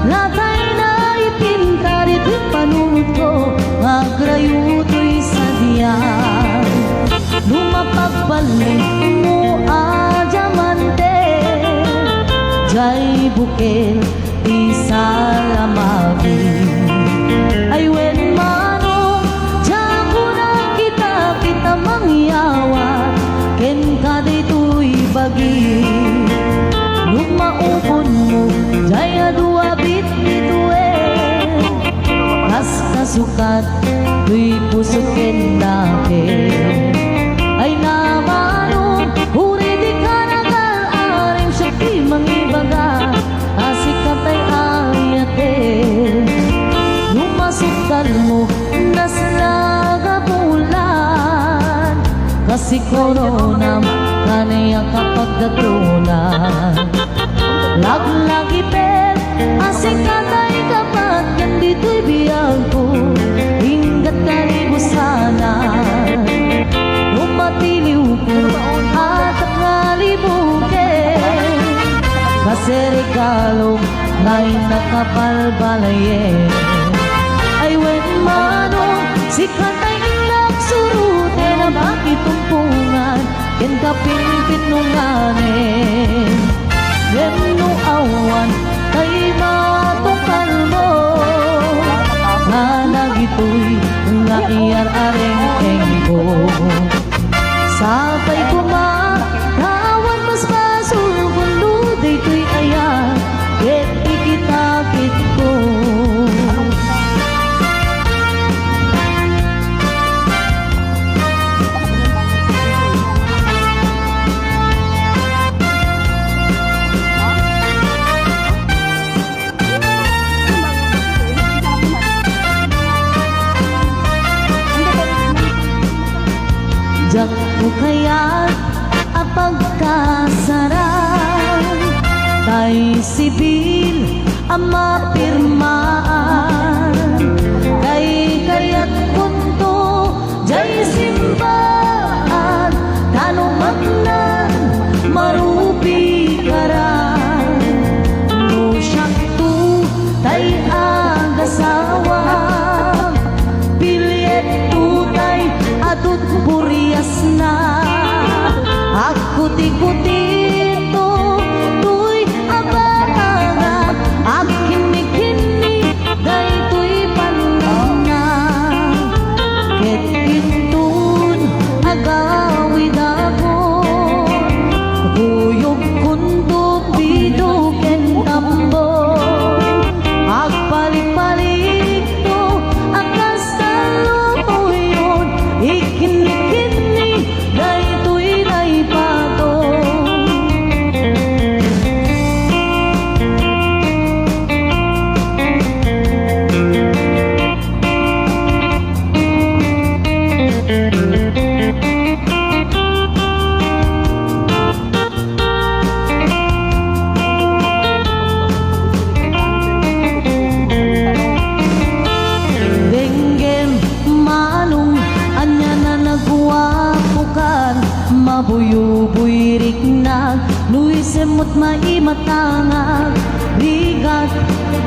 latay na ipinta dito'y panunod ko, agrayo to'y sadyan. Lumapagpaling mo a diamante, jay bukel isa lamabing. Ay wen mano, diyan ko na kita mangyawat, ken ka dito'y bagi. Lumaupon mo, jay adua bit kas kasukat, tuy pusukin nakin. Ay namano, huri di ka nagal-aring syakti mangibaga, asikat ay ayate. Lumasukan mo, nas nagabulan, kasi koronam kanaya kapag datunan. Lag-lagi per, asikat ay kapat, yan dito'y biyag ko, hinggat kalibusanan. Lumatiliw ko at nakalibukin, kasi regalong na'y nakapalbalayin. Ay wen mano, sikat ay nagsurute na bakit tumpungan, ken kapimpit nunganin. Yen no awan kay matukal mo, nga nagito'y nga iyar-areng-eng ko. Sapay kumakawan mas pasul, kundo dito'y ayan, ket ikitakit ko. Diyak ko kaya ang pagkasaran, tay sibil ang mapirmaan, kay kaya't punto jay simbaan, tanumagnan marupi karan. No syakto tay agasawa, bilyet tutay adut burias na. Ako tikutito tuy abanga, akini-kini daytoy panuna, ket intun agawid ako, buyog kundo bido ken tambon, agpalik-palik to akas taluyon, ikini-kini daytoy naipato. Denggem manong anya na nagwapukan, mabuyo-buyrik na luisemot maimatangag, rigat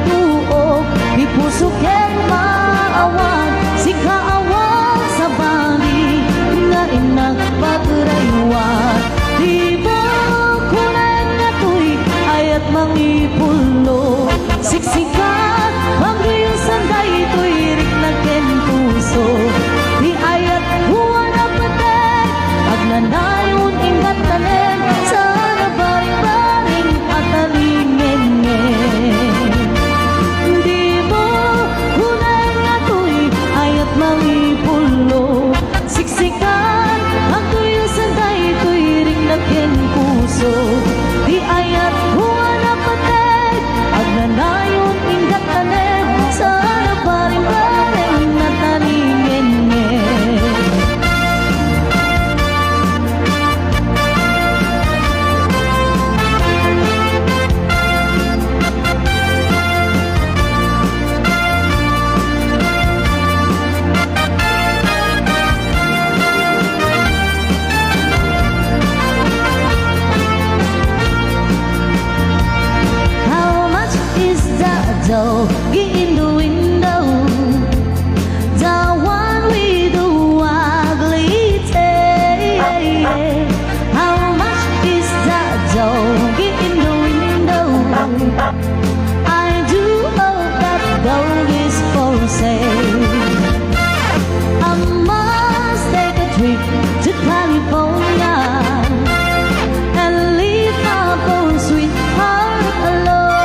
tuog ipuso ken maawan, si kaawang sa bani nga inagpagraywan. Di ba kunan nga tuy ayat mangipulo, siksikat magriusan daytoy rik na ken puso. Di ayat huwan na patek, agnanayon ingat tanen, sana baring-baring at alingen. Di mo kunay dog in the window, the one with the ugly tail. How much is that dog in the window? I do hope that dog is for sale. I must take a trip to California and leave my poor sweetheart alone.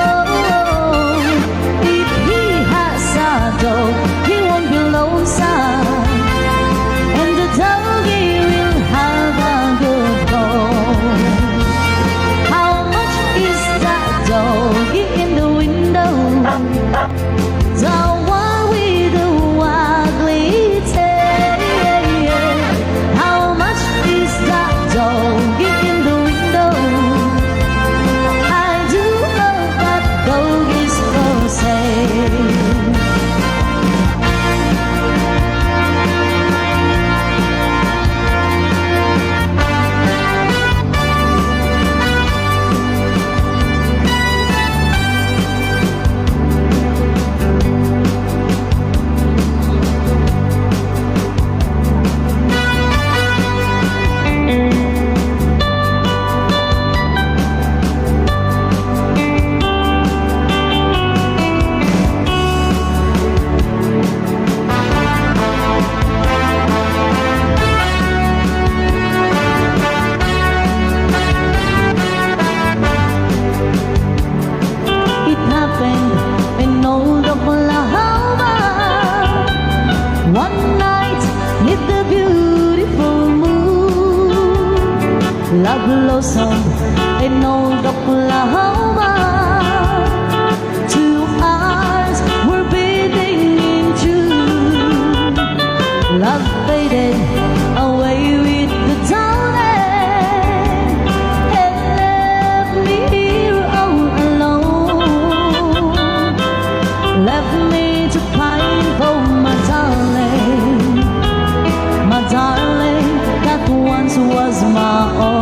If he has a dog, he won't be lonesome, and the doggy will have a good home. How much is that doggy in the window? The one with the ugly tail. How much is that doggy in the window? I do hope that dog is for sale. It happened in old Oklahoma. One night, neath the beautiful moon, love blossomed in old Oklahoma. Two hearts were beating in June. Love faded away with the dawning and left me here all alone. Left me to pine for my darling, that once was my own.